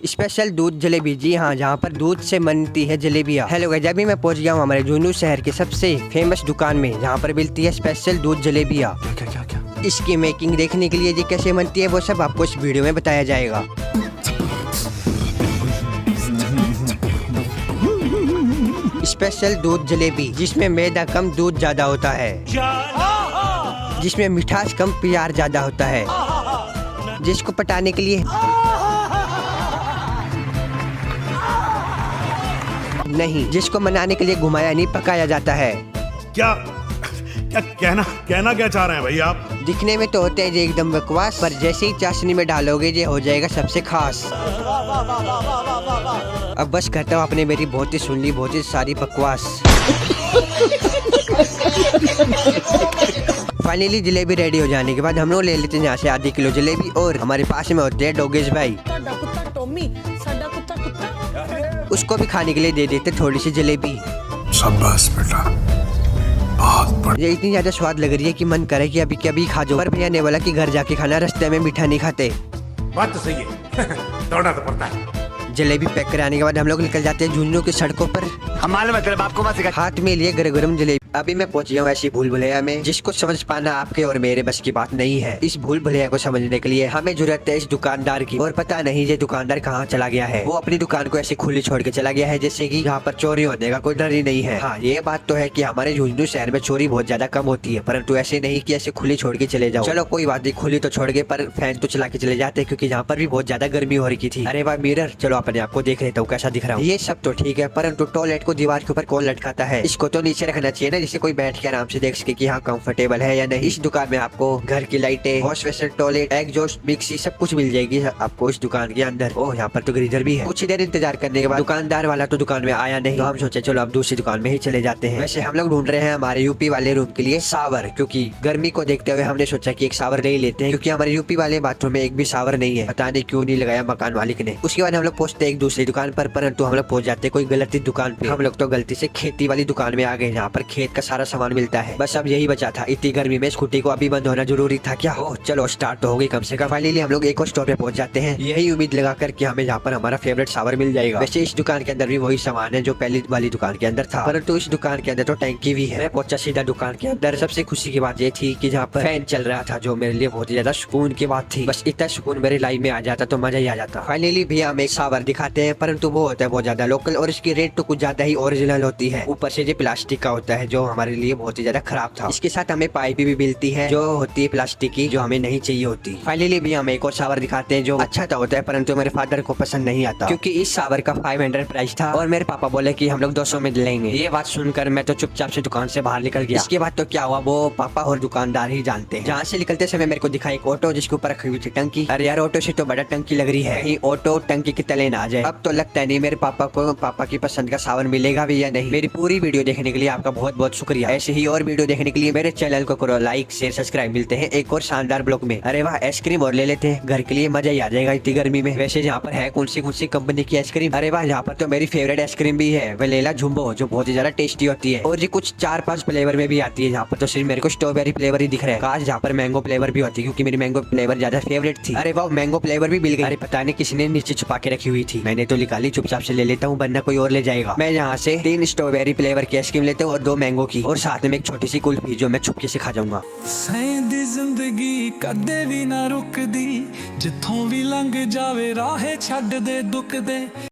Special दूध जलेबी, जी हाँ, जहाँ पर दूध से बनती है जलेबियाँ। हेलो गाइस, अभी मैं पहुँच गया हूँ हमारे जुनू शहर के सबसे फेमस दुकान में, जहाँ पर मिलती है स्पेशल दूध जलेबियाँ। क्या क्या क्या? इसकी मेकिंग देखने के लिए जी कैसे बनती है वो सब आपको इस वीडियो में बताया जाएगा। स्पेशल दूध जलेबी, जिसमें मैदा कम दूध ज्यादा होता है, जिसमें मिठास कम प्यार ज्यादा होता है, जिसको पटाने के लिए नहीं, जिसको मनाने के लिए घुमाया नहीं पकाया जाता है। क्या क्या कहना क्या चाह रहे हैं भाई आप? दिखने में तो होते हैं जी एकदम बकवास, पर जैसे ही चाशनी में डालोगे ये हो जाएगा सबसे खास। अब बस करता हूँ, आपने मेरी बहुत ही सुन ली, बहुत ही सारी बकवास। फाइनली जलेबी रेडी हो जाने के बाद हम लोग ले लेते हैं यहाँ से आधी किलो जलेबी, और हमारे पास में होते हैं डोगेश भाई, उसको भी खाने के लिए दे देते थोड़ी सी जलेबी। शाबाश बेटा, बहुत ये इतनी ज्यादा स्वाद लग रही है कि मन करे कि अभी के अभी खा जाओ, पर भैया ने बोला कि घर जाके खाना, रास्ते में मीठा नहीं खाते। बात तो सही है। दौड़ना तो पड़ता है। जलेबी पैक कराने के बाद हम लोग निकल जाते हैं जुन्नू की सड़कों पर। हमारे मतलब आपको मत सिखा। हाथ में लिए गरम गरम जलेबी। अभी मैं पहुंच गया हूँ ऐसी भूल भुलैया में जिसको समझ पाना आपके और मेरे बस की बात नहीं है। इस भूल भुलैया को समझने के लिए हमें जरूरत है इस दुकानदार की, और पता नहीं ये दुकानदार कहाँ चला गया है। वो अपनी दुकान को ऐसे खुली छोड़ के चला गया है जैसे कि यहाँ पर चोरी होने का कोई डर ही नहीं है। हाँ, ये बात तो है कि हमारे झुंझुनू शहर में चोरी बहुत ज्यादा कम होती है, परंतु ऐसे नहीं कि ऐसे खुली छोड़ के चले जाओ। चलो कोई बात नहीं, खुली तो छोड़ गए पर फैन तो चला के चले जाते, क्योंकि यहाँ पर भी बहुत ज्यादा गर्मी हो रही थी। अरे वाह मिरर, चलो अपने आपको देख लेता हूँ कैसा दिख रहा हूँ। ये सब तो ठीक है, परंतु टॉयलेट को दीवार के ऊपर कौन लटकाता है? इसको तो नीचे रखना चाहिए ना, जिससे कोई बैठ के आराम से देख सके कि हाँ कंफर्टेबल है या नहीं। इस दुकान में आपको घर की लाइटें, wash basin, toilet, exhaust, mixie सब कुछ मिल जाएगी आपको इस दुकान के अंदर। ओह, यहाँ पर तो ग्रीजर भी है। कुछ देर इंतजार करने के बाद दुकानदार वाला तो दुकान में आया नहीं, तो हम सोचे चलो अब दूसरी दुकान में ही चले जाते हैं। वैसे हम लोग ढूंढ रहे हैं हमारे यूपी वाले रूम के लिए शावर, क्योंकि गर्मी को देखते हुए हमने सोचा कि एक शावर ले ही लेते हैं, क्योंकि हमारे यूपी वाले बाथरूम में एक भी शावर नहीं है। पता नहीं क्यों नहीं लगाया मकान मालिक ने। उसके बाद हम लोग पहुंचते एक दूसरी दुकान पर, परंतु हम लोग पहुंच जाते कोई गलत दुकान पे। हम लोग तो गलती से खेती वाली दुकान में आ गए, जहाँ पर खेत का सारा सामान मिलता है। बस अब यही बचा था। इतनी गर्मी में स्कूटी को अभी बंद होना जरूरी था क्या? हो चलो स्टार्ट तो हो गई कम से कम। फाइनली हम लोग एक और स्टोर पे पहुंच जाते हैं, यही उम्मीद लगाकर कि हमें यहाँ पर हमारा फेवरेट शावर मिल जाएगा। वैसे इस दुकान के अंदर भी वही सामान है जो पहली वाली दुकान के अंदर था, परंतु इस दुकान के अंदर तो टैंकी भी है। मैं पहुंचा सीधा दुकान के अंदर। सबसे खुशी की बात ये थी कि जहाँ पर फैन चल रहा था, जो मेरे लिए बहुत ही ज्यादा सुकून की बात थी। बस इतना सुकून मेरी लाइफ में आ जाता तो मजा ही आ जाता। फाइनली भैया हमें एक शावर दिखाते हैं, परंतु वो होता है बहुत ज्यादा लोकल, और इसकी रेट तो कुछ ज्यादा ही ओरिजिनल होती है। ऊपर से ये प्लास्टिक का होता है, जो हमारे लिए बहुत ही ज्यादा खराब था। इसके साथ हमें पाइप भी मिलती है जो होती है प्लास्टिक की, जो हमें नहीं चाहिए होती। फाइनली भी हमें एक और शावर दिखाते हैं जो अच्छा तो होता है, परंतु मेरे फादर को पसंद नहीं आता, क्योंकि इस शावर का 500 प्राइस था और मेरे पापा बोले कि हम लोग 200 में लेंगे। ये बात सुनकर मैं तो चुपचाप से दुकान से बाहर निकल गया। इसके बाद तो क्या हुआ वो पापा और दुकानदार ही जानते हैं। जहाँ से निकलते समय मेरे को दिखा एक ऑटो, जिसके ऊपर रखी हुई थी टंकी। अरे यार, ऑटो से तो बड़ा टंकी लग रही है, कहीं ऑटो टंकी के तले ना आ जाए। अब तो लगता है नहीं मेरे पापा को पापा की पसंद का शावर मिलेगा भी या नहीं। मेरी पूरी वीडियो देखने के लिए आपका बहुत बहुत शुक्रिया। ऐसे ही और वीडियो देखने के लिए मेरे चैनल को करो लाइक, शेयर, सब्सक्राइब। मिलते हैं एक और शानदार ब्लॉग में। अरे वाह, आइसक्रीम और ले लेते हैं, घर के लिए मजा ही आ जाएगा इतनी गर्मी में। वैसे यहाँ पर है कौन सी कंपनी की आइसक्रीम? अरे वाह, यहाँ पर तो मेरी फेवरेट आइसक्रीम भी है, वनीला जुम्बो, जो बहुत ही ज्यादा टेस्टी होती है, और ये कुछ 4-5 फ्लेवर में भी आती है। यहाँ पर तो सिर्फ मेरे को स्ट्रॉबेरी फ्लेवर ही दिख रहा है। काश जहाँ पर मैंगो फ्लेवर भी होती है, क्योंकि मेरी मैंगो फ्लेवर ज्यादा फेवरेट थी। अरे वाह, मैंगो फ्लेवर भी मिल गई। अरे पता नहीं किसी ने नीचे छुपा के रखी हुई थी, मैंने तो निकाली। चुपचाप से ले लेता हूँ, वरना कोई और ले जाएगा। मैं यहाँ से 3 स्ट्रॉबेरी फ्लेवर की आइसक्रीम लेता हूँ और 2 मैंगो की, और साथ में एक छोटी सी कुल्फी जो मैं छुपके से खा जाऊंगा। जिंदगी कदे भी ना रुकदी, जिथों भी लंघ जावे राहे छड्ड दे दुख दे।